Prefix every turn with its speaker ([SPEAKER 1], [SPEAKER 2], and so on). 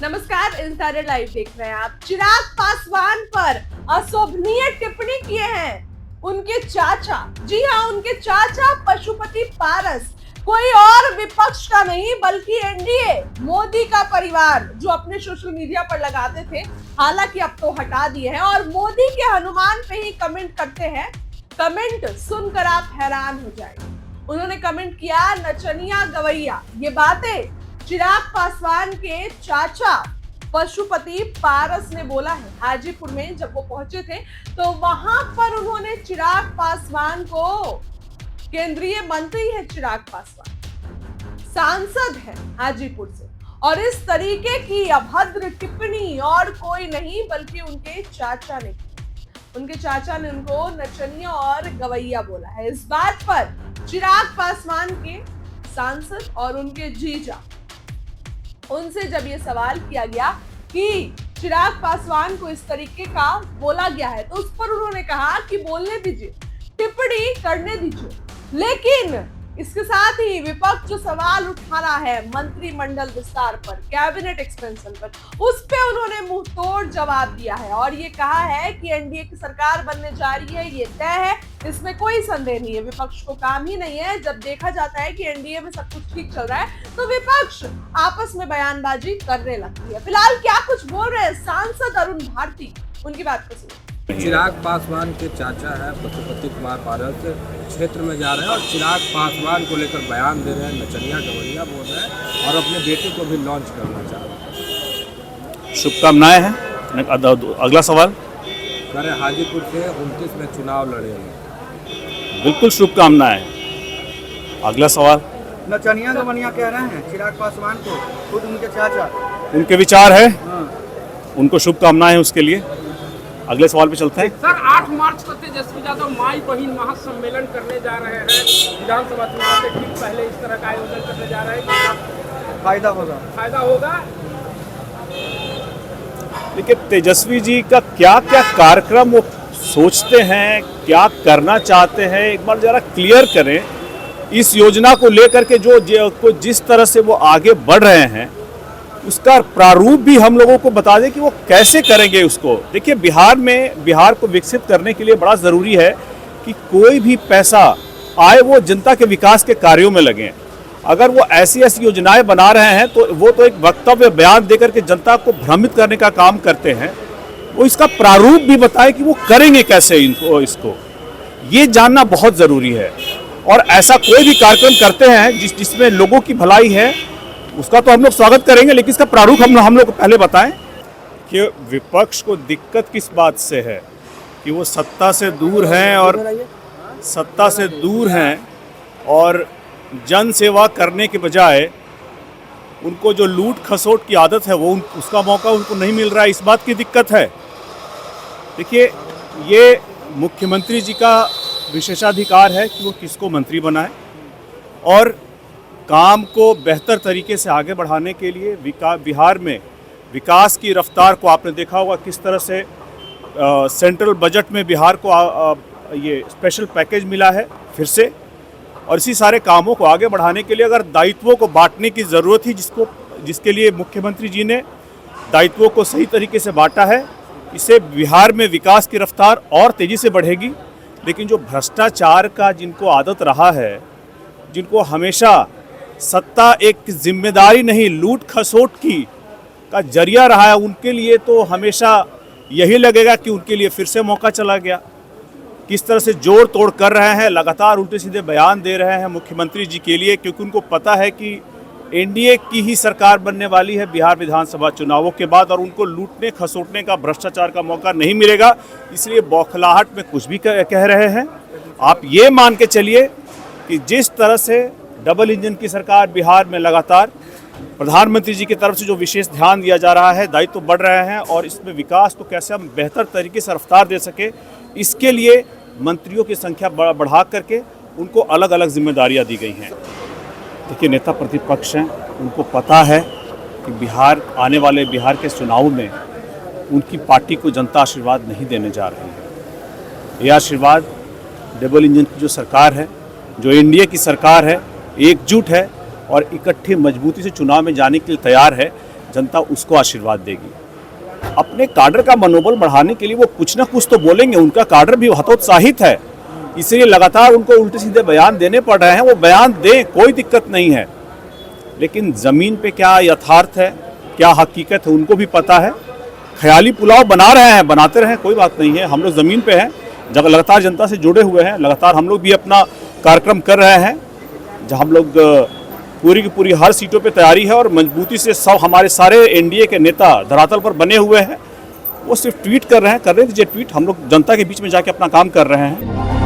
[SPEAKER 1] नमस्कार, insider live देख रहे हैं आप। चिराग पासवान पर अशोभनीय टिप्पणी किए हैं उनके चाचा। जी हाँ, उनके चाचा पशुपति पारस, कोई और विपक्ष का नहीं बल्कि एनडीए मोदी का परिवार, जो अपने सोशल मीडिया पर लगाते थे, हालांकि अब तो हटा दिए हैं और मोदी के हनुमान पे ही कमेंट करते हैं। कमेंट सुनकर आप हैरान हो जाएंगे। उन्होंने कमेंट किया, नचनिया गवैया। ये बातें चिराग पासवान के चाचा पशुपति पारस ने बोला है। हाजीपुर में जब वो पहुंचे थे तो वहां पर उन्होंने चिराग पासवान को, केंद्रीय मंत्री है चिराग पासवान, सांसद है हाजीपुर से, और इस तरीके की अभद्र टिप्पणी और कोई नहीं बल्कि उनके चाचा ने की। उनके चाचा ने उनको नचनिया और गवैया बोला है। इस बात पर चिराग पासवान के सांसद और उनके जीजा, उनसे जब ये सवाल किया गया कि चिराग पासवान को इस तरीके का बोला गया है, तो उस पर उन्होंने कहा कि बोलने दीजिए, टिप्पणी करने दीजिए। लेकिन इसके साथ ही विपक्ष जो सवाल उठा रहा है मंत्रिमंडल विस्तार पर, कैबिनेट एक्सपेंशन पर, उस पे उन्होंने मुंह तोड़ जवाब दिया है और ये कहा है कि एनडीए की सरकार बनने जा रही है, ये तय है, इसमें कोई संदेह नहीं है। विपक्ष को काम ही नहीं है। जब देखा जाता है कि एनडीए में सब कुछ ठीक चल रहा है तो विपक्ष आपस में बयानबाजी करने लगती है। फिलहाल क्या कुछ बोल रहे हैं सांसद अरुण भारती, उनकी बात को सुनिए।
[SPEAKER 2] चिराग पासवान के चाचा है पशुपति कुमार पारस, क्षेत्र में जा रहे हैं और चिराग पासवान को लेकर बयान दे रहे हैं, नचनिया गवैया बोल रहे हैं और अपने बेटे को भी लॉन्च करना चाह रहे हैं।
[SPEAKER 3] शुभकामनाएं हैं। अगला सवाल।
[SPEAKER 2] कह रहे हाजीपुर से 29 में चुनाव लड़ेंगे।
[SPEAKER 3] बिल्कुल शुभकामनाएं। अगला सवाल।
[SPEAKER 4] नचनिया गवैया कह रहे हैं चिराग पासवान को, खुद उनके चाचा।
[SPEAKER 3] उनके विचार है,
[SPEAKER 4] हाँ।
[SPEAKER 3] उनको शुभकामनाएं उसके लिए। अगले सवाल पे चलते हैं।
[SPEAKER 5] सर, 8 मार्च को तेजस्वी यादव माई बहिन महासम्मेलन करने जा रहे हैं। विधानसभा चुनाव से ठीक पहले इस तरह का आयोजन करने जा रहे हैं।
[SPEAKER 4] फायदा होगा।
[SPEAKER 3] देखिए, तेजस्वी जी का क्या क्या कार्यक्रम वो सोचते हैं, क्या करना चाहते हैं, एक बार जरा क्लियर करें। इस योजना को लेकर के जो जिस तरह से वो आगे बढ़ रहे हैं, उसका प्रारूप भी हम लोगों को बता दें कि वो कैसे करेंगे उसको। देखिए, बिहार को विकसित करने के लिए बड़ा ज़रूरी है कि कोई भी पैसा आए वो जनता के विकास के कार्यों में लगे। अगर वो ऐसी योजनाएं बना रहे हैं तो वो तो एक वक्तव्य बयान देकर के जनता को भ्रमित करने का काम करते हैं। वो इसका प्रारूप भी बताए कि वो करेंगे कैसे इसको, ये जानना बहुत ज़रूरी है। और ऐसा कोई भी कार्यक्रम करते हैं जिसमें लोगों की भलाई है, उसका तो हम लोग स्वागत करेंगे, लेकिन इसका प्रारूप हम लोग को पहले बताएं कि विपक्ष को दिक्कत किस बात से है कि वो सत्ता से दूर हैं और जन सेवा करने के बजाय उनको जो लूट खसोट की आदत है वो उसका मौका उनको नहीं मिल रहा है। इस बात की दिक्कत है। देखिए, ये मुख्यमंत्री जी का विशेषाधिकार है कि वो किसको मंत्री बनाए, और काम को बेहतर तरीके से आगे बढ़ाने के लिए बिहार में विकास की रफ्तार को आपने देखा होगा किस तरह से सेंट्रल बजट में बिहार को ये स्पेशल पैकेज मिला है फिर से। और इसी सारे कामों को आगे बढ़ाने के लिए अगर दायित्वों को बांटने की ज़रूरत थी, जिसके लिए मुख्यमंत्री जी ने दायित्वों को सही तरीके से बांटा है, इससे बिहार में विकास की रफ्तार और तेज़ी से बढ़ेगी। लेकिन जो भ्रष्टाचार का जिनको आदत रहा है, जिनको हमेशा सत्ता एक जिम्मेदारी नहीं लूट खसोट की का जरिया रहा है, उनके लिए तो हमेशा यही लगेगा कि उनके लिए फिर से मौका चला गया। किस तरह से जोड़ तोड़ कर रहे हैं, लगातार उल्टे सीधे बयान दे रहे हैं मुख्यमंत्री जी के लिए, क्योंकि उनको पता है कि एनडीए की ही सरकार बनने वाली है बिहार विधानसभा चुनावों के बाद, और उनको लूटने खसोटने का, भ्रष्टाचार का मौका नहीं मिलेगा। इसलिए बौखलाहट में कुछ भी कह रहे हैं। आप ये मान के चलिए कि जिस तरह से डबल इंजन की सरकार बिहार में लगातार प्रधानमंत्री जी की तरफ से जो विशेष ध्यान दिया जा रहा है, दायित्व बढ़ रहे हैं, और इसमें विकास को कैसे हम बेहतर तरीके से रफ्तार दे सके, इसके लिए मंत्रियों की संख्या बढ़ा करके उनको अलग अलग जिम्मेदारियां दी गई हैं। देखिए, नेता प्रतिपक्ष हैं, उनको पता है कि आने वाले बिहार के चुनाव में उनकी पार्टी को जनता आशीर्वाद नहीं देने जा रही है। ये आशीर्वाद डबल इंजन की जो सरकार है, जो एनडीए की सरकार है, एकजुट है और इकट्ठे मजबूती से चुनाव में जाने के लिए तैयार है। जनता उसको आशीर्वाद देगी। अपने काडर का मनोबल बढ़ाने के लिए वो कुछ ना कुछ तो बोलेंगे, उनका काडर भी हतोत्साहित है, इसलिए लगातार उनको उल्टे सीधे बयान देने पड़ रहे हैं। वो बयान दें, कोई दिक्कत नहीं है, लेकिन ज़मीन पे क्या यथार्थ है, क्या हकीकत है, उनको भी पता है। ख्याली पुलाव बना रहे हैं, बनाते रहें, कोई बात नहीं है। हम लोग ज़मीन पे हैं, जब लगातार जनता से जुड़े हुए हैं, लगातार हम लोग भी अपना कार्यक्रम कर रहे हैं, जहाँ हम लोग पूरी की पूरी हर सीटों पे तैयारी है और मजबूती से सब हमारे सारे एनडीए के नेता धरातल पर बने हुए हैं। वो सिर्फ ट्वीट कर रहे हैं, करने दीजिए ट्वीट, हम लोग जनता के बीच में जाके अपना काम कर रहे हैं।